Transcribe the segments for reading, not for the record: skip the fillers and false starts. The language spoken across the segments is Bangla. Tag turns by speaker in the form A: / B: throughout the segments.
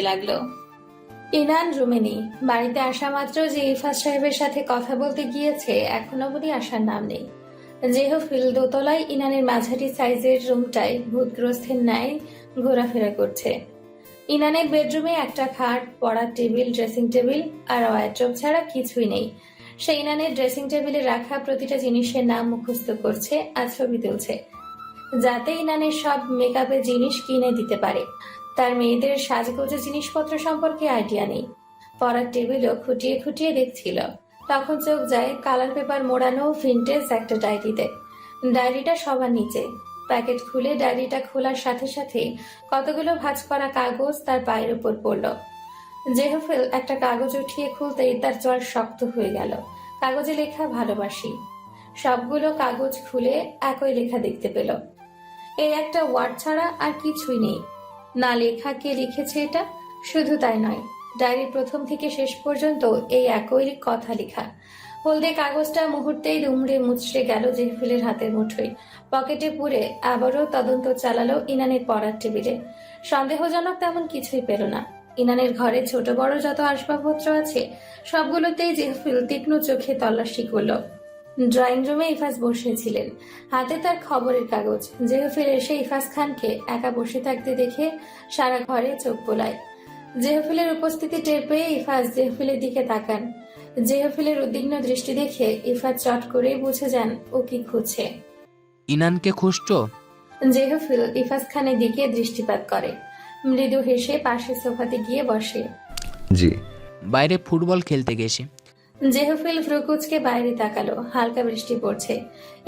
A: লাগলো। ইনান রুমে নেই। বাড়িতে আসা মাত্র যে ইরফাজ সাহেবের সাথে কথা বলতে গিয়েছে এখন অবধি আসার নাম নেই। জেহফিল দোতলায় ইনানের মাঝারি সাইজের রুমটায় ভূতগ্রস্তের ন্যায় ঘোরাফেরা করছে। ইনানের বেডরুমে একটা খাট, পড়ার টেবিল, ড্রেসিং টেবিল আর ওয়ার্ড্রোব ছাড়া কিছুই নেই। সে ইনানের ড্রেসিং টেবিলে রাখা প্রতিটা জিনিসের নাম মুখস্থ করছে আর ছবি তুলছে, যাতে ইনানের সব মেকআপের জিনিস কিনে দিতে পারে। তার মেয়েদের সাজগোজের জিনিসপত্র সম্পর্কে আইডিয়া নেই। পড়ার টেবিলও খুঁটিয়ে খুঁটিয়ে দেখছিল। তখন চোখ যায় কালার পেপার মোড়ানো ভিন্টেজ একটা ডায়েরিতে। ডায়েরিটা সবার নিচে। প্যাকেট খুলে ডায়েরিটা খোলার সাথে সাথে কতগুলো ভাঁজ করা কাগজ তার পায়ের উপর পড়ল। জেহফিল একটা কাগজ উঠিয়ে খুলতেই তার চোয়াল শক্ত হয়ে গেল। কাগজে লেখা ভালোবাসি। সবগুলো কাগজ খুলে একই লেখা দেখতে পেল। এই একটা ওয়ার্ড ছাড়া আর কিছুই নেই। না লেখা কে লিখেছে এটা, শুধু তাই নয়, ডায়েরির প্রথম থেকে শেষ পর্যন্ত এই একই কথা লেখা। হলদে কাগজটা মুহূর্তেই দুমড়ে মুচড়ে গেল জেহফিলের হাতের মুঠোয়। পকেটে পুরে আবারও তদন্ত চালালো ইনানের পড়ার টেবিলে। সন্দেহজনক তেমন কিছুই পেল না। ইনানের ঘরে ছোট বড় যত আসবাবপত্র আছে সবগুলোতেই জেহফিল তীক্ষ্ণ চোখে তল্লাশি করল। ড্রয়িং রুমে ইফাজ বসেছিলেন, হাতে তার খবরের কাগজ। জেহফিল এসে ইফাজ খানকে একা বসে থাকতে দেখে সারা ঘরে চোখ বোলায়। জেহফিলের উপস্থিতি টের পেয়ে ইফাজ জেহফিলের দিকে তাকান। জেহফিলের উদ্বিগ্ন দৃষ্টি দেখে ইফাজ চট করেই বুঝে যান ও কি খুঁজছে।
B: ইনানকে খুঁজছো?
A: জেহফিল ইফাজ খানের দিকে দৃষ্টিপাত করে, মৃদু হেসে পাশের সোফাতে গিয়ে বসে।
C: জি।
B: বাইরে ফুটবল খেলতে গেছি।
A: জেহফিল ফ্রুকুচকে বাইরে তাকালো। হালকা বৃষ্টি পড়ছে।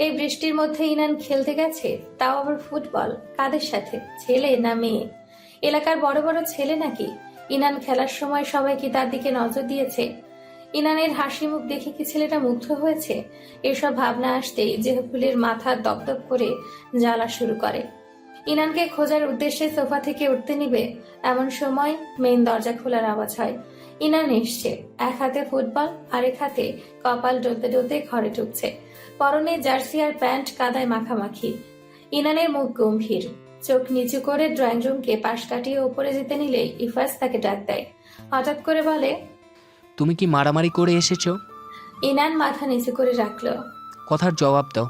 A: এই বৃষ্টির মধ্যে ইনান খেলতে গেছে, তাও আবার ফুটবল। কাদের সাথে, ছেলে না মেয়ে? এলাকার বড় বড় ছেলে নাকি? ইনান খেলার সময় সবাই কি তার দিকে নজর দিয়েছে? ইনানের হাসি মুখ দেখে কি ছেলেটা মুগ্ধ হয়েছে? এসব ভাবনা আসতেই জেহফিলের মাথা দপদপ করে জ্বালা শুরু করে। ইনানকে খোঁজার উদ্দেশ্যে সোফা থেকে উঠতে নিবে এমন সময় মেইন দরজা খোলার আওয়াজ হয়। ইনান এসছে, এক হাতে ফুটবল আরেক হাতে কপাল ডলতে ডলতে ঘরে ঢুকছে। পরনে জার্সি আর প্যান্ট কাদায় মাখামাখি। ইনানের মুখ গম্ভীর, চোখ নিচু করে ড্রয়িং রুমকে পাশ কাটিয়ে উপরে যেতে নিলে ইফাজ তাকে ডাক দেয়। হঠাৎ করে বলে,
B: তুমি কি মারামারি করে এসেছো?
A: ইনান মাথা নিচু করে রাখলো।
B: কথার জবাব দাও।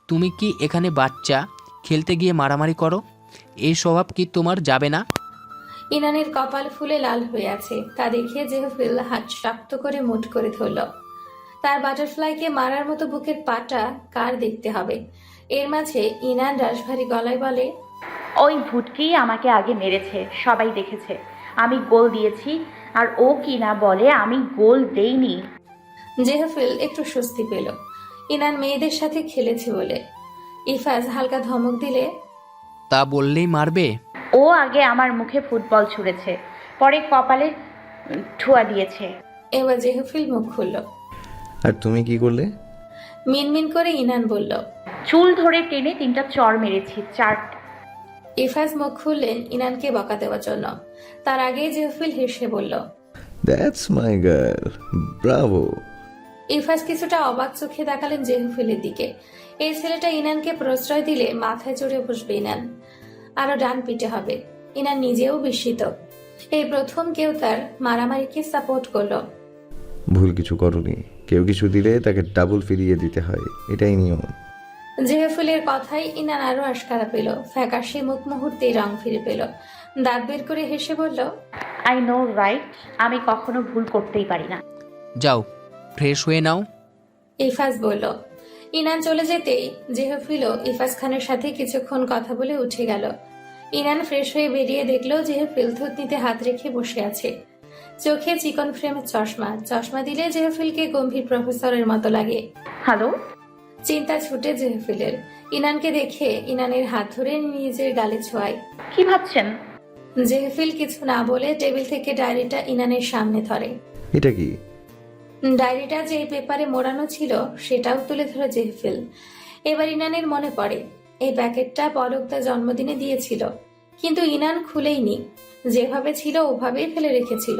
B: তুমি কি এখানে বাচ্চা খেলতে গিয়ে মারামারি করো? এই স্বভাব কি তোমার যাবে না?
A: ইনানের কপাল ফুলে লাল হয়ে আছে। তা দেখে জেহফিল হাত শক্ত করে মুঠ করে ধরল। তার বাটারফ্লাইকে মারার মতো বুকের পাটা কার দেখতে হবে। এর মাঝে ইনান রাশভারী গলায় বলে,
D: ওই ভুটকেই আমাকে আগে মেরেছে, সবাই দেখেছে। আমি গোল দিয়েছি আর ও কি না বলে আমি গোল দেইনি।
A: জেহফিল একটু স্বস্তি পেল ইনান মেয়েদের সাথে খেলেছে বলে। ইফাজ হালকা ধমক দিলে,
B: তা বললেই মারবে?
D: ও আগে আমার মুখে ফুটবল ছুঁড়েছে, পরে কপালে ঠুয়া দিয়েছে।
A: এবার জেহফিল মুখ খুলল।
C: আর তুমি কি করলে?
A: মিনমিন করে ইনান বলল,
D: চুল ধরে টেনে 3টা চড় মেরেছি, 4।
A: ইফাজ মুখ খুললেন ইনানকে বকা দেওয়ার জন্য। তার আগে জেহফিল হেসে বলল,
C: দ্যাটস মাই গার্ল, ব্রাভো।
A: ইরফাজ কিছুটা অবাক চোখে তাকালেন জেহফিলের দিকে। এই ছেলেটা ইনানকে প্রশ্রয় দিলে মাথায় চড়ে বসবে ইনান, আরো ডান পিটে হবে। ইনান নিজেও বিস্মিত। এই প্রথম কেউ তার মারামারিকে সাপোর্ট করলো।
C: ভুল কিছু করনি, কেউ কিছু দিলে তাকে ডাবল ফিরিয়ে দিতে হয়, এটাই নিয়ম।
A: জেহফিলের কথাই ইনান আরো আশকারা পেল। ফ্যাকাশে মুখ মুহূর্তেই রং ফিরে পেল। দাঁত বের করে হেসে বলল,
D: আই নো রাইট, আমি কখনো ভুল করতেই পারি না।
B: যাও ফ্রেশ হয়ে নাও।
A: ইফাজ বলল। ইনান চলে যেতেই জেহফিলও ইফাজ খানের সাথে কিছুক্ষণ কথা বলে উঠে গেল। ইনান ফ্রেশ হয়ে বেরিয়ে দেখলো জেহফিল থুতনিতে হাত রেখে বসে আছে। চোখে চিকন ফ্রেমের চশমা। চশমা দিলে জেহফিলকে গম্ভীর প্রফেসরের মতো লাগে।
D: হ্যালো।
A: চিন্তা ছুটে জেহফিলের। ইনানকে দেখে ইনানের হাত ধরে নিজের গালে ছোঁয়ায়।
D: কি ভাবছেন?
A: জেহফিল কিছু না বলে টেবিল থেকে ডায়েরিটা ইনানের সামনে ধরে।
C: এটা কি?
A: ডায়েরিটা যে পেপারে মোড়ানো ছিল সেটাও তুলে ধরে জেহফিল। এবার ইনানের মনে পড়ে এই প্যাকেটটা পলক তার জন্মদিনে দিয়েছিল, কিন্তু ইনান খুলেইনি। যেভাবে ছিল ওভাবেই ফেলে রেখেছিল।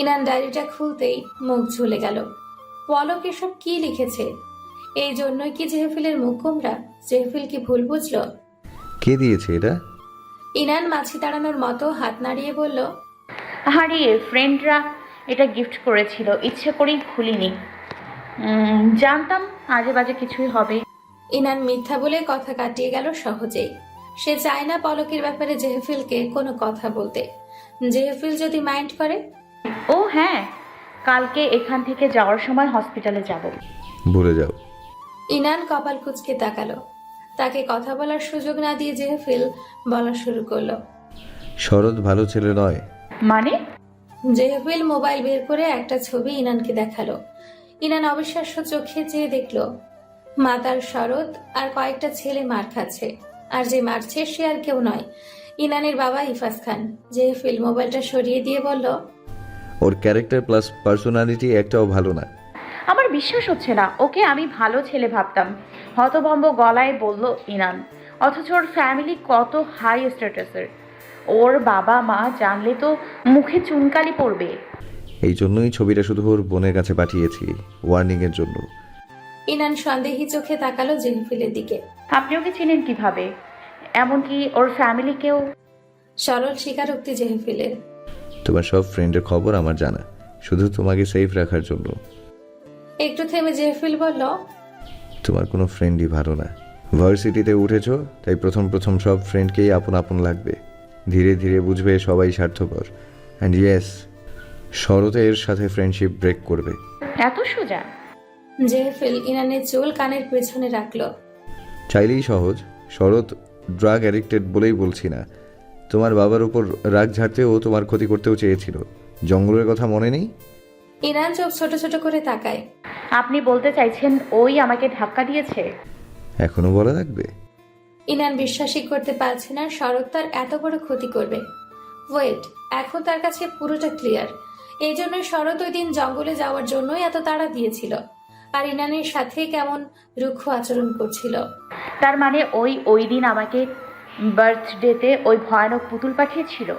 A: ইনান ডায়েরিটা খুলতেই মুখ ঝুলে গেল। পলক এসব কি লিখেছে? এই জন্যই কি জেহফিলের মুখ গোমরা? জেহফিল কি ভুল বুঝলো?
C: কে দিয়েছে এটা?
A: ইনান মাছি তাড়ানোর মতো হাত নাড়িয়ে বলল,
D: হারিয়ে ফ্রেন্ডরা এটা গিফট করেছিল, ইচ্ছে করেই খুলিনি। জানতাম আজে বাজে কিছুই হবে।
A: ইনান মিথ্যা বলে কথা কাটিয়ে গেল সহজেই। সে চায় না পলকের ব্যাপারে জেহফিলকে কোনো কথা বলতে। জেহফিল যদি মাইন্ড করে।
D: ও হ্যাঁ, কালকে এখান থেকে যাওয়ার সময় হসপিটালে যাব।
C: ভুলে যাও।
A: ইনান কপাল কুঁচকে তাকালো। তাকে কথা বলার সুযোগ না দিয়ে জেহফিল বলা শুরু করলো।
C: শরৎ ভালো ছেলে নয়।
D: মানে?
A: জেহফিল মোবাইল বের করে একটা ছবি ইনানকে দেখালো। ইনান অবিশ্বাস্য চোখে চেয়ে দেখলো মাতার শরৎ আর কয়েকটা ছেলে মার খাচ্ছে, আর যে মারছে সে আর কেউ নয়, ইনানের বাবা ইফাজ খান। জেহফিল মোবাইলটা সরিয়ে দিয়ে বলল,
C: ওর ক্যারেক্টার প্লাস পার্সোনালিটি একটাও ভালো না।
D: আমার বিশ্বাস হচ্ছে না, ওকে আমি ভালো ছেলে ভাবতাম। হতভম্ব গলায় বলল ইনান। অথচ ওর ফ্যামিলি কত হাই স্ট্যাটাসের। ওর বাবা মা জানলে তো মুখে চুনকালি পড়বে।
C: এই জন্যই ছবিটা শুধু ওর বোনের কাছে পাঠিয়েছি, ওয়ার্নিংয়ের জন্য।
A: ইনান সন্দেহী চোখে তাকালো জেহফিলের দিকে।
D: আপনি ওকে চিনেন কিভাবে? এমনকি ওর ফ্যামিলিকেও?
A: সরল স্বীকারোক্তি জেহফিলের।
C: তোমার সব ফ্রেন্ডের খবর আমার জানা, শুধু তোমাকে সেফ রাখার জন্য।
A: একটু থেমে জেহফিল বলল,
C: তোমার কোনো ফ্রেন্ডই ভালো না। ভার্সিটিতে উঠেছো, তাই প্রথম প্রথম সব ফ্রেন্ডকেই আপন আপন লাগবে। ধীরে ধীরে বুঝবে সবাই স্বার্থপর। অ্যান্ড ইয়েস, শরতের সাথে ফ্রেন্ডশিপ ব্রেক করবে।
D: এত সোজা?
A: জেহফিল ইনানের চুল কানের পেছনে রাখলো।
C: চাইলেই সহজ। শরৎ ড্রাগ অ্যাডিক্টেড বলেই বলছি না। তোমার বাবার উপর রাগ ঝাড়তে ও তোমার ক্ষতি করতেও চেয়েছিল। জঙ্গলের কথা মনে নেই?
A: ইনান চোখ ছোট ছোট করে তাকায়।
D: আপনি বলতে চাইছেন ওই আমাকে ধাক্কা দিয়েছে?
C: এখনো বলা লাগবে?
A: ইনান বিশ্বাসই করতে পারছে না শরৎ তার এত বড় ক্ষতি করবে। ওয়েট, এখন তার কাছে পুরোটা ক্লিয়ার। এই জন্যই শরৎ ওই দিন জঙ্গলে যাওয়ার জন্যই এত তাড়া দিয়েছিল, আর ইনানের সাথে কেমন রুক্ষ আচরণ করছিল।
D: তার মানে ওই দিন আমাকে বার্থডেতে ওই ভয়ানক পুতুল পাঠিয়েছিল?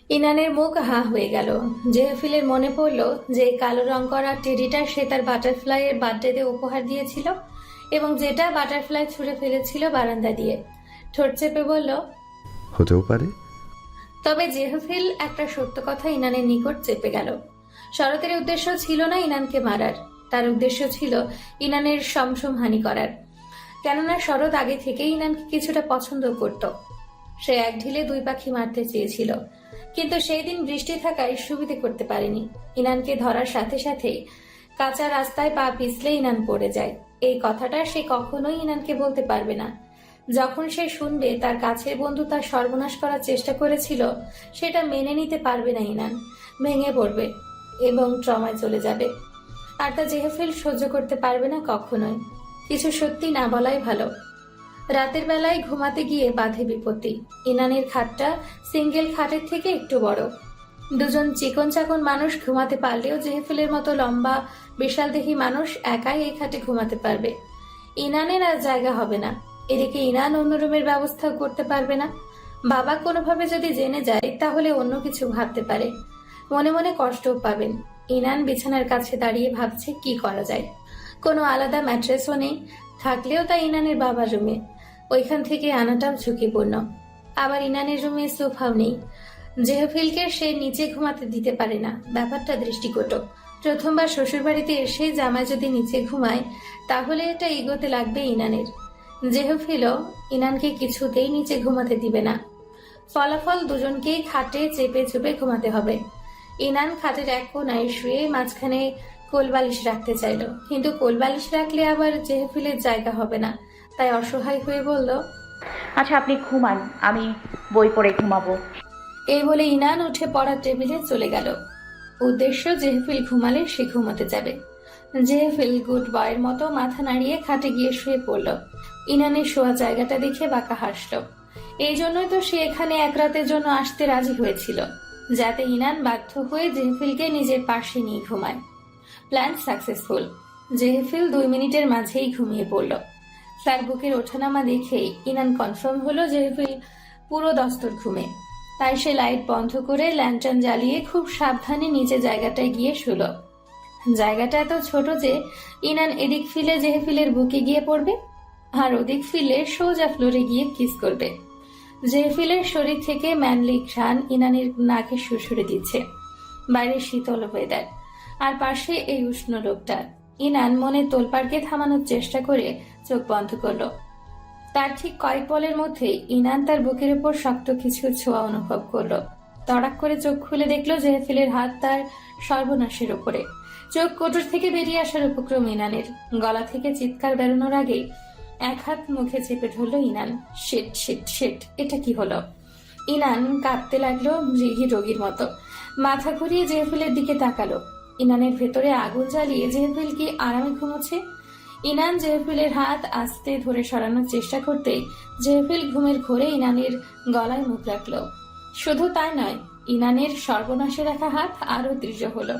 A: ইনানের মুখ হা হয়ে গেল। জেহফিলের মনে পড়ল যে কালো রং করা টেডিটা সে তার বাটারফ্লাইয়ের বার্থডেতে উপহার দিয়েছিল, এবং যেটা বাটারফ্লাই ছুঁড়ে ফেলেছিল বারান্দা দিয়ে। ঠোঁট চেপে বলল,
C: হতেও পারে।
A: তবে জেহফিল একটা সত্য কথা ইনানের নিকট চেপে গেল। শরতের উদ্দেশ্য ছিল না ইনানকে মারার, তার উদ্দেশ্য ছিল ইনানের হানি করার। কেননা শরৎ আগে থেকেই ইনানকে কিছুটা পছন্দ করত। সে এক ঢিলে দুই পাখি মারতে চেয়েছিল, কিন্তু সেই দিন বৃষ্টি থাকায় সুবিধে করতে পারেনি। ইনানকে ধরার সাথে সাথেই কাঁচা রাস্তায় পা পিছলে ইনান পড়ে যায়। এই কথাটা সে কখনোই ইনানকে বলতে পারবে না। যখন সে শুনবে তার কাছের বন্ধু তার সর্বনাশ করার চেষ্টা করেছিল, সেটা মেনে নিতে পারবে না ইনান। ভেঙে পড়বে এবং ট্রমায় চলে যাবে, আর তা জেহফিল সহ্য করতে পারবে না কখনোই। কিছু সত্যি না বলাই ভালো। রাতের বেলায় ঘুমাতে গিয়ে বাধে বিপত্তি। ইনানের খাটটা সিঙ্গেল খাটের থেকে একটু বড়। দুজন চিকন চাকন মানুষ ঘুমাতে পারলেও জেহফিলের মতো লম্বা বিশালদেহী মানুষ একাই এই খাটে ঘুমাতে পারবে। ইনানের আর জায়গা হবে না। এদিকে ইনান অন্য রুমের ব্যবস্থা করতে পারবে না। বাবা কোনোভাবে যদি জেনে যায় তাহলে অন্য কিছু ভাবতে পারে, মনে মনে কষ্টও পাবেন। ইনান বিছানার কাছে দাঁড়িয়ে ভাবছে কি করা যায়। কোনো আলাদা ম্যাট্রেসও নেই, থাকলেও তা ইনানের বাবার রুমে, ওইখান থেকে আনাটাও ঝুঁকিপূর্ণ। আবার ইনানের রুমে সোফাও নেই। জেহফিলকে সে নিচে ঘুমাতে দিতে পারে না, ব্যাপারটা দৃষ্টিকটু। প্রথমবার শ্বশুরবাড়িতে এসে জামাই যদি নিচে ঘুমায় তাহলে এটা এগোতে লাগবে ইনানের। জেহফিলও ইনানকে কিছুতেই নিচে ঘুমাতে দিবে না। ফলাফল দুজনকেই খাটে চেপে চুপে ঘুমাতে হবে। ইনান খাটের এক কোনায় শুয়ে মাঝখানে কোলবালিশ রাখতে চাইল, কিন্তু কোলবালিশ রাখলে আবার জেহফিলের জায়গা হবে না। তাই অসহায় হয়ে বলল,
D: আচ্ছা আপনি ঘুমান, আমি বই পড়ে ঘুমাবো।
A: এই বলে ইনান উঠে পড়ার টেবিলে চলে গেল। উদ্দেশ্য জেহফিল ঘুমালে সে ঘুমাতে যাবে। জেহফিল গুড বয়ের মতো মাথা নাড়িয়ে খাটে গিয়ে শুয়ে পড়ল। ইনানের শোয়া জায়গাটা দেখে বাঁকা হাসল। এই জন্যই তো সে এখানে এক রাতের জন্য আসতে রাজি হয়েছিল, যাতে ইনান বাধ্য হয়ে জেহফিলকে নিজের পাশে নিয়ে ঘুমায়। Plan successful. জেহফিল 2 মিনিটের মাঝেই ঘুমিয়ে পড়ল। তার বুকের ওঠানামা দেখেই ইনান কনফার্ম হলো জেহফিল পুরো দস্তর ঘুমে। তাই সে লাইট বন্ধ করে ল্যান্টার্ন জ্বালিয়ে খুব সাবধানে নিচে জায়গাটায় গিয়ে শুল। জায়গাটা এত ছোট যে ইনান এদিক ফিলে জেহফিলের বুকে গিয়ে পড়বে, আর ওদিক ফিলে সোজা ফ্লোরে গিয়ে কিস করবে। জেহফিলের শরীর থেকে ম্যানলি ঘ্রাণ ইনানের নাকে সুরসুরে দিচ্ছে। বাইরে শীতল ওয়েদার, আর পাশে এই উষ্ণ লোকটা। ইনান মনে তোলপাড়কে থামানোর চেষ্টা করে চোখ বন্ধ করলো। তার ঠিক কয়েক পলের মধ্যেই ইনান তার বুকের উপর শক্ত কিছু ছোঁয়া অনুভব করলো। তড়াক করে চোখ খুলে দেখলো জেহফিলের হাত তার সর্বনাশের উপরে। চোখ কোটর থেকে বেরিয়ে আসার উপক্রম ইনানের। গলা থেকে চিৎকার বেরোনোর আগেই এক হাত মুখে চেপে ধরলো ইনান। শিট শিট শিট, এটা কি হলো? ইনান কাঁপতে লাগলো মৃগী রোগীর মতো। মাথা ঘুরিয়ে জেহফিলের দিকে তাকালো। ইনানের ভেতরে আগুন জ্বালিয়ে জেহফিল কি আরামে ঘুমোচ্ছে? ইনান জেহফিলের হাত আস্তে ধরে সরানোর চেষ্টা করতেই জেহফিল ঘুমের ঘোরে ইনানের গলায় মুখ রাখলো। শুধু তাই নয়, ইনানের সর্বনাশে রাখা হাত আরো দৃঢ় হলো।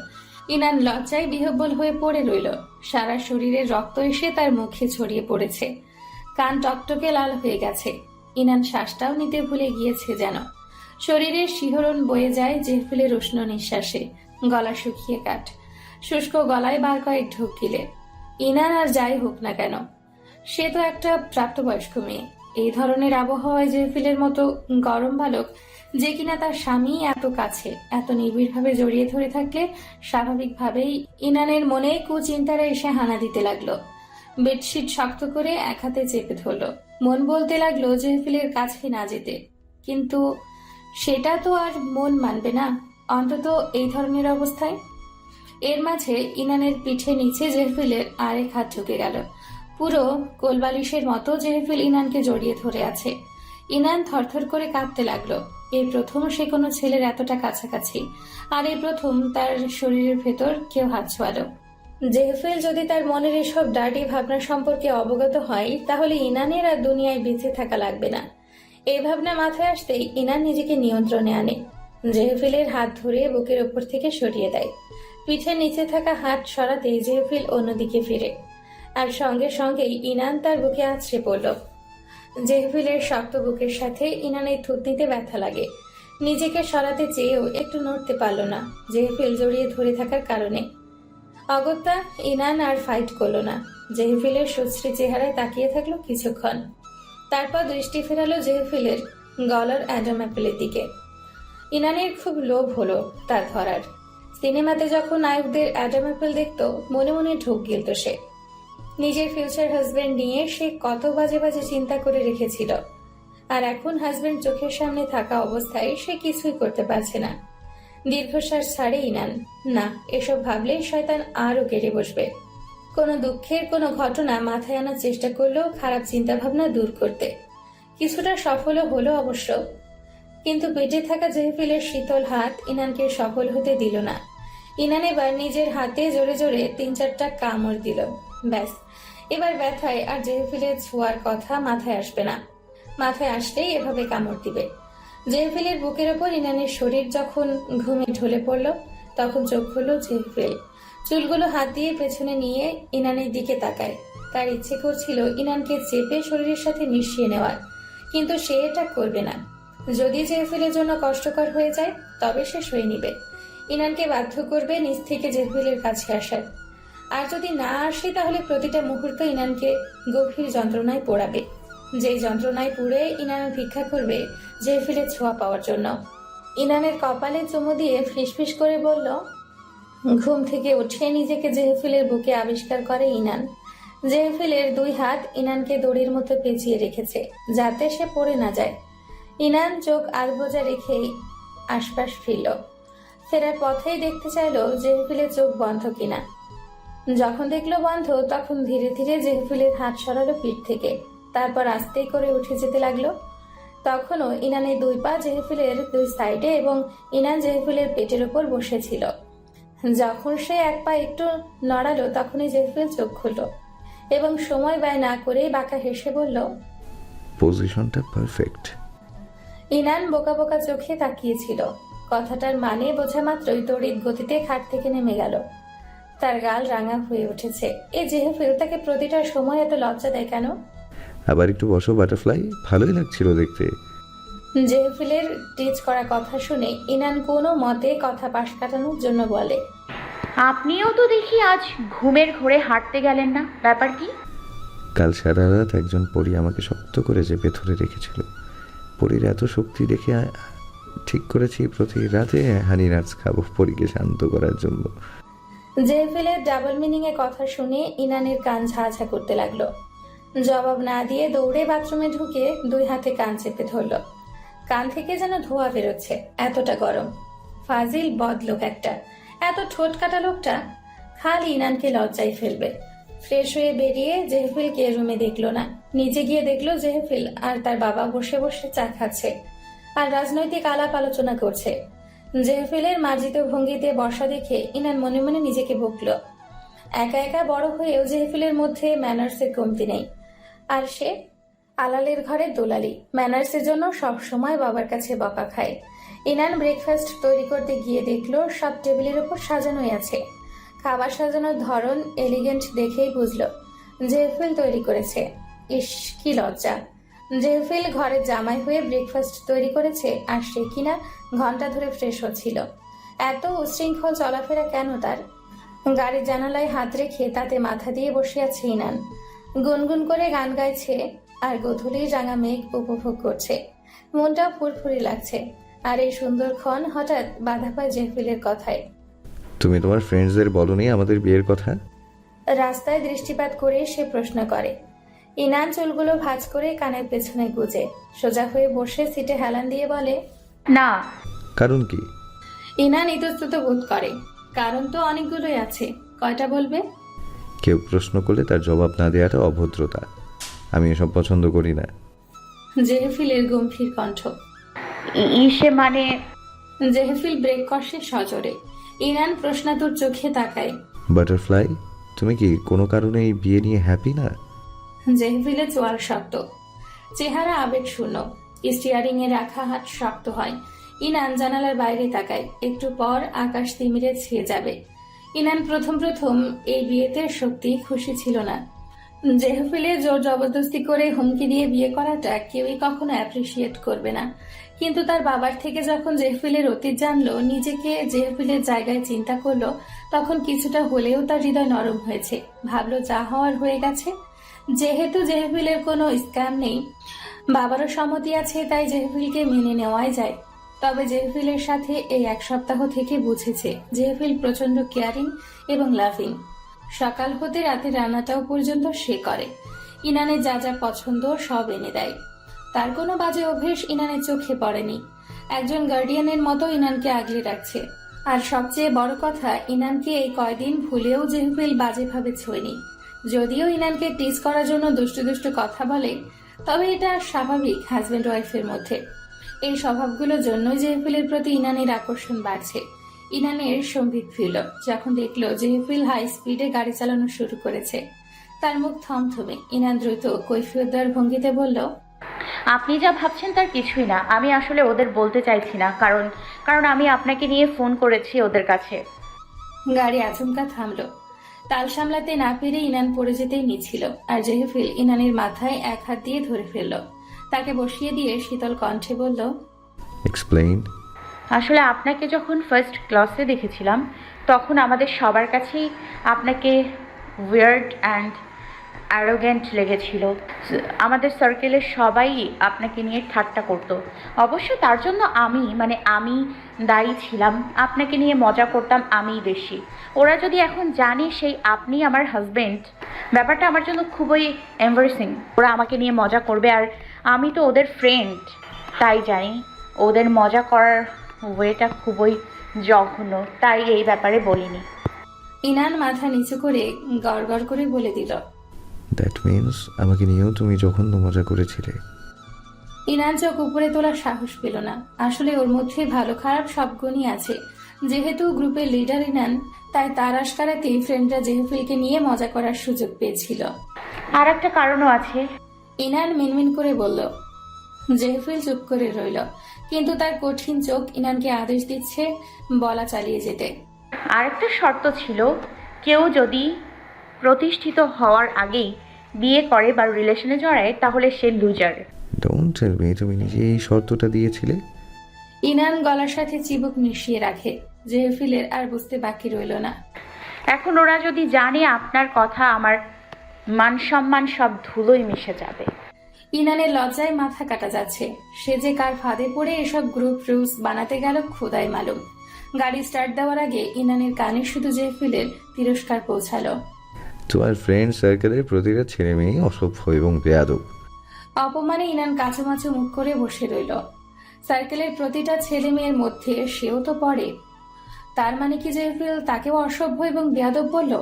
A: ইনান লজ্জায় বিহ্বল হয়ে পড়ে রইল। সারা শরীরের রক্ত এসে তার মুখে ছড়িয়ে পড়েছে। কান টকটকে লাল হয়ে গেছে। ইনান শ্বাসটাও নিতে ভুলে গিয়েছে যেন। শরীরের শিহরণ বয়ে যায় জেহফিলের উষ্ণ নিঃশ্বাসে। গলা শুকিয়ে কাঠ। শুষ্ক গলায় বার কয়েক ঢোক গিলে। ইনান আর যাই হোক না কেন, সে তো একটা প্রাপ্তবয়স্ক মেয়ে। এই ধরনের আবহাওয়ায় জেহফিলের মতো গরম বালক, যে কিনা তার স্বামী এত কাছে, এত নিবিড়ভাবে জড়িয়ে ধরে থাকলে স্বাভাবিকভাবেই ইনানের মনে কুচিন্তারা এসে হানা দিতে লাগলো। বেডশিট শক্ত করে এক হাতে চেপে ধরলো। মন বলতে লাগলো জেহফিলের কাছে না যেতে, কিন্তু সেটা তো আর মন মানবে না, অন্তত এই ধরনের অবস্থায়। এর মাঝে ইনানের পিঠে নিচে জেহফিলের আরেক হাত ঢুকে গেল। পুরো কোলবালিশের মতো জেহফিল ইনানকে জড়িয়ে ধরে আছে। ইনান থরথর করে কাঁপতে লাগলো। এই প্রথম সে কোনো ছেলের এতটা কাছাকাছি, আর এই প্রথম তার শরীরের ভেতর কেউ হাত ছোঁয়ালো। জেহফিল যদি তার মনের এসব ডার্টি ভাবনা সম্পর্কে অবগত হয়, তাহলে ইনানের আর দুনিয়ায় বেঁচে থাকা লাগবে না। এই ভাবনা মাথায় আসতেই ইনান নিজেকে নিয়ন্ত্রণে আনে। জেহফিলের হাত ধরে বুকের ওপর থেকে সরিয়ে দেয়। পিঠের নিচে থাকা হাত সরাতেই জেহফিল অন্যদিকে ফিরে, আর সঙ্গে সঙ্গেই ইনান তার বুকে আছড়ে পড়ল। জেহফিলের শক্ত বুকের সাথে ইনানের থুতনিতে ব্যথা লাগে। নিজেকে সরাতে চেয়েও একটু নড়তে পারল না, জেহফিল জড়িয়ে ধরে থাকার কারণে। অগত্যা ইনান আর ফাইট করল না। জেহফিলের সুশ্রী চেহারায় তাকিয়ে থাকলো কিছুক্ষণ। তারপর দৃষ্টি ফেরালো জেহফিলের গলার অ্যাডাম অ্যাপেলের দিকে। ইনানের খুব লোভ হলো তার ধরার। সিনেমাতে যখন নায়কদের অ্যাডাম অ্যাপেল দেখতো, মনে মনে ঢোক গিলত সে। নিজের ফিউচার হাজবেন্ড নিয়ে সে কত বাজে বাজে চিন্তা করে রেখেছিল, আর এখন হাজবেন্ড চোখের সামনে থাকা অবস্থায় সে কিছুই করতে পারছে না। দীর্ঘশ্বাস ছাড়ে ইনান। না, এসব ভাবলেই শয়তান আরও কেড়ে বসবে। কোনো দুঃখের কোনো ঘটনা মাথায় আনার চেষ্টা করলেও খারাপ চিন্তা ভাবনা দূর করতে। কিছুটা সফলও হলো অবশ্য, কিন্তু পেটে থাকা জেহফিলের শীতল হাত ইনানকে সফল হতে দিল না। ইনান এবার নিজের হাতে জোরে জোরে 3-4টা কামড় দিল। ব্যাস, এবার ব্যথায় আর জেহফিলের ছোঁয়ার কথা মাথায় আসবে না। মাথায় আসলেই এভাবে কামড় দিবে। জেহফিলের বুকের ওপর ইনানের শরীর যখন ঘুমে ঢলে পড়ল, তখন চোখ খুলল জেহফিল। চুলগুলো হাত দিয়ে পেছনে নিয়ে ইনানের দিকে তাকায়। তার ইচ্ছে করছিল ইনানকে চেপে শরীরের সাথে মিশিয়ে নেওয়ার, কিন্তু সে এটা করবে না। যদি জেহফিলের জন্য কষ্টকর হয়ে যায়, তবে সে সয়ে নিবে। ইনানকে বাধ্য করবে নিজ থেকে জেহফিলের কাছে আসার। আর যদি না আসে, তাহলে প্রতিটা মুহূর্ত ইনানকে গভীর যন্ত্রণায় পোড়াবে। যেই যন্ত্রণায় পুড়ে ইনান ভিক্ষা করবে জেহফিলের ছোঁয়া পাওয়ার জন্য। ইনানের কপালে চুমু দিয়ে ফিসফিস করে বলল। ঘুম থেকে উঠে নিজেকে জেহফিলের বুকে আবিষ্কার করে ইনান। জেহফিলের 2 হাত ইনানকে দড়ির মতো পেঁচিয়ে রেখেছে, যাতে সে পড়ে না যায়। ইনান চোখ আলবোজা রেখেই আশপাশ ফিরল। ফেরার পথেই দেখতে চাইল জেহফিলের চোখ বন্ধ কিনা। যখন দেখলো বন্ধ, তখন ধীরে ধীরে জেহফিলের হাত সরালো পিঠ থেকে। তারপর আস্তে করে উঠে যেতে লাগলো। তখনও ইনানের 2 পা জেহফিলের 2 সাইডে এবং ইনান জেহফিলের পেটের উপর বসেছিল। যখন সে 1 পা একটু নড়ালো, তখনই জেহফিল চোখ খুলল এবং সময় ব্যয় না করে বাঁকা হেসে বলল,
C: পজিশনটা পারফেক্ট।
A: ইনান বোকা বোকা চোখে তাকিয়েছিল। কথাটার মানে বোঝা মাত্রই তড়িৎ গতিতে খাট থেকে নেমে গেল। তার গাল রাঙা হয়ে উঠেছে। এই জেহফিল তাকে প্রতিটা সময় এত লজ্জা দেয় কেন?
C: আবার একটু বসো বাটারফ্লাই, ভালোই লাগছিল দেখতে।
A: জেহফিলের টিচ করা কথা শুনে ইনান কোনো মতে কথা পাশ কাটানোর জন্য বলে,
D: আপনিও তো দেখি আজ ঘুমের ঘোরে হাঁটতে গেলেন না, ব্যাপার কি?
C: কাল সারা রাত একজন পরী আমাকে শক্ত করে চেপে ধরে রেখেছিল। পরীর এত শক্তি দেখে ঠিক করেছি প্রতি রাতে হানি নাটস খাবো পরীকে শান্ত করার জন্য।
A: জেহফিলের ডাবল মিনিং এ কথা শুনে ইনানের কান ঝাঝা করতে লাগলো। জবাব না দিয়ে দৌড়ে বাথরুমে ঢুকে 2 হাতে কান চেপে ধরলো। কান থেকে যেন ধোঁয়া বেরোচ্ছে, এতটা গরম। ফাজিল বদলোক একটা, এত ঠোঁট কাটা লোকটা খালি ইনানকে লজ্জায় ফেলবে। ফ্রেশ হয়ে বেরিয়ে জেহফিলকে রুমে দেখলো না, নিচে গিয়ে দেখলো জেহফিল আর তার বাবা বসে বসে চা খাচ্ছে আর রাজনৈতিক আলাপ আলোচনা করছে। জেহফিলের মার্জিত ভঙ্গিতে বসা দেখে ইনান মনে মনে নিজেকে বকলো। একা একা বড় হয়েও জেহফিলের মধ্যে ম্যানার্সের কমতি নেই, আর সে আলালের ঘরে দোলালি। ম্যানার্সের জন্য সব সময় বাবার কাছে বকা খায়। ইনান ব্রেকফাস্ট তৈরি করতে গিয়ে দেখলো সব টেবিলের উপর সাজানোই আছে। খাবার সাজানোর ধরন এলিগেন্ট দেখেই বুঝলো জেহফিল তৈরি করেছে। ইস, কি লজ্জা! জেহফিল ঘরের জামাই হয়ে ব্রেকফাস্ট তৈরি করেছে, আর সে কিনা ঘন্টা ধরে ফ্রেশ হচ্ছিল। এত উশৃঙ্খল চলাফেরা কেন তার? গাড়ির জানালায় হাত রেখে তাতে মাথা দিয়ে বসে আছে ইনান। গুনগুন করে গান গাইছে আর গোধূলির রাঙা মেঘ উপভোগ করছে। মনটা ফুরফুরি লাগছে। আর এই সুন্দর ক্ষণ হঠাৎ বাধা পায় জেহফিলের কথায়।
C: তুমি তোমার ফ্রেন্ডসদের বলোনি আমাদের বিয়ের কথা?
A: রাস্তায় দৃষ্টিপাত করে সে প্রশ্ন করে। ইনান চুলগুলো ভাঁজ করে কানের পেছনে গুজে সোজা হয়ে বসে সিটে হেলান দিয়ে বলে,
D: না।
C: কারণ কি?
A: ইনান ইতস্তত বোধ করে। কারণ তো অনেকগুলোই আছে, কয়টা বলবে?
C: কেউ প্রশ্ন করলে তার জবাব না দেওয়াটা অভদ্রতা। আমি এসব পছন্দ করি না।
A: জেহফিলের গম্ভীর কণ্ঠ।
D: ইসে মানে?
A: জেহফিল ব্রেক কষে সজোরে। ইনান প্রশ্নাতুর চোখে তাকায়।
C: বাটারফ্লাই, তুমি কি কোনো কারণে এই বিয়ে নিয়ে হ্যাপি না?
A: জেহফিলের চোয়াল শক্ত, চেহারা আবেগ শূন্য, স্টিয়ারিং এ রাখা হাত শক্ত হয়। ইনান জানালার বাইরে তাকায়। একটু পর আকাশ তিমিরে ছেয়ে যাবে। ইনান প্রথম এই বিয়েতে সত্যি খুশি ছিল না। জেহফিলে জোর জবরদস্তি করে হুমকি দিয়ে বিয়ে করাটা কেউই কখনো অ্যাপ্রিসিয়েট করবে না। কিন্তু তার বাবার থেকে যখন জেহফিলের অতীত জানলো, নিজেকে জেহফিলের জায়গায় চিন্তা করলো, তখন কিছুটা হলেও তার হৃদয় নরম হয়েছে। ভাবলো যা হওয়ার হয়ে গেছে। যেহেতু জেহফিলের কোনো স্ক্যাম নেই, বাবারও সম্মতি আছে, তাই জেহফিলকে মেনে নেওয়াই যায়। তবে জেহফিলের সাথে এই 1 সপ্তাহ থেকে বুঝেছে জেহফিল প্রচন্ড কেয়ারিং এবং লাভিং। সকাল হতে রাতে রান্নাটাও পর্যন্ত সে করে। ইনানের যা যা পছন্দ সব এনে দেয়। তার কোনো বাজে অভ্যেস ইনানের চোখে পড়েনি। একজন গার্ডিয়ানের মতো ইনানকে আগলে রাখছে। আর সবচেয়ে বড় কথা, ইনানকে এই কয়দিন ভুলেও জেহফিল বাজেভাবে ছোঁয়নি। যদিও ইনানকে টিজ করার জন্য দুষ্টু দুষ্টু কথা বলে, তবে এটা স্বাভাবিক হাজব্যান্ড ওয়াইফের মধ্যে। এই স্বভাবগুলোর জন্যই জেহফিলের প্রতি ইনানের আকর্ষণ বাড়ছে। ইনানের সম্বিত ফিরল যখন দেখলো জেহফিল হাই স্পিডে গাড়ি চালানো শুরু করেছে। তার মুখ থমথমে। ইনান দ্রুত কৈফিয়ত দেওয়ার ভঙ্গিতে বলল,
D: আপনি যা ভাবছেন তার কিছুই না। আমি আসলে ওদের বলতে চাইছি না, কারণ আমি আপনাকে নিয়ে ফোন করেছি ওদের কাছে।
A: গাড়ি আচমকা থামলো। তাল সামলাতে না পেরে ইনান পড়ে যেতেই নিচ্ছিল, আর জেহফিল ইনানের মাথায় 1 হাত দিয়ে ধরে ফেলল। তাকে বসিয়ে দিয়ে শীতল কণ্ঠে বলল,
C: এক্সপ্লেইন।
D: আসলে আপনাকে যখন ফার্স্ট ক্লাসে দেখেছিলাম, তখন আমাদের সবার কাছেই আপনাকে উইয়ার্ড অ্যান্ড অ্যারোগ্যান্ট লেগেছিল। আমাদের সার্কেলের সবাই আপনাকে নিয়ে ঠাট্টা করত। অবশ্য তার জন্য আমি দায়ী ছিলাম। আপনাকে নিয়ে মজা করতাম আমিই বেশি। ওরা যদি এখন জানে সেই আপনি আমার হাজবেন্ড, ব্যাপারটা আমার জন্য খুবই এম্বারেসিং। ওরা আমাকে নিয়ে মজা করবে, আর আমি তো ওদের ফ্রেন্ড, তাই জানি ওদের মজা করার ওয়েটা খুবই জঘন্য, তাই এই ব্যাপারে বলিনি।
A: ইনান মাথা নিচু করে গড়গড় করে বলে দিল,
C: দ্যাট মিন্স আমাকে নিয়েও তুমি যখন মজা করেছিলে।
A: ইনান চোখ উপরে তোলার সাহস পেল না। আসলে ওর মধ্যে ভালো খারাপ সব গুণই আছে। যেহেতু গ্রুপের লিডার ইনান, তাই তার আশকারাতেই ফ্রেন্ডরা জেহফিলকে নিয়ে মজা করার সুযোগ পেয়েছিল।
D: আর একটা কারণও আছে।
A: ইনান মিনমিন করে বলল। জেহফিল চুপ করে রইল, কিন্তু তার কঠিন চোখ ইনানকে আদেশ দিচ্ছে বলা চালিয়ে যেতে।
D: আরেকটা শর্ত ছিল, কেউ যদি প্রতিষ্ঠিত হওয়ার আগেই বিয়ে করে বা রিলেশনে জড়ায়, তাহলে সে লুজার।
C: ডোন্ট টেল মি তুমি নিজে এই শর্তটা দিয়েছিলে?
A: ইনান গলার সাথে চিবুক মিশিয়ে রাখে। জেহফিলের আর বুঝতে বাকি রইল না।
D: এখন ওরা যদি জানে আপনার কথা, আমার মান সম্মান সব ধুলোয় মিশে যাবে।
A: ইনানের লজ্জায় মাথা কাটা যাচ্ছে। সে যে কার ফাঁদে পড়ে এসব গ্রুপ রুলস বানাতে গেল খোদাই মালুম। গাড়ি স্টার্ট দেওয়ার আগে ইনানের কানে শুধু জেফিলের তিরস্কার পৌঁছালো।
C: তোমার ফ্রেন্ড সার্কেলের প্রতিটা ছেলে মেয়ে অসভ্য এবং বেয়াদব।
A: অপমানে ইনান কাঁচুমাচু মুখ করে বসে রইল। সার্কেলের প্রতিটা ছেলে মেয়ের মধ্যে সেও তো পড়ে। তার মানে কি জেফিল তাকেও অসভ্য এবং বেয়াদব বলল?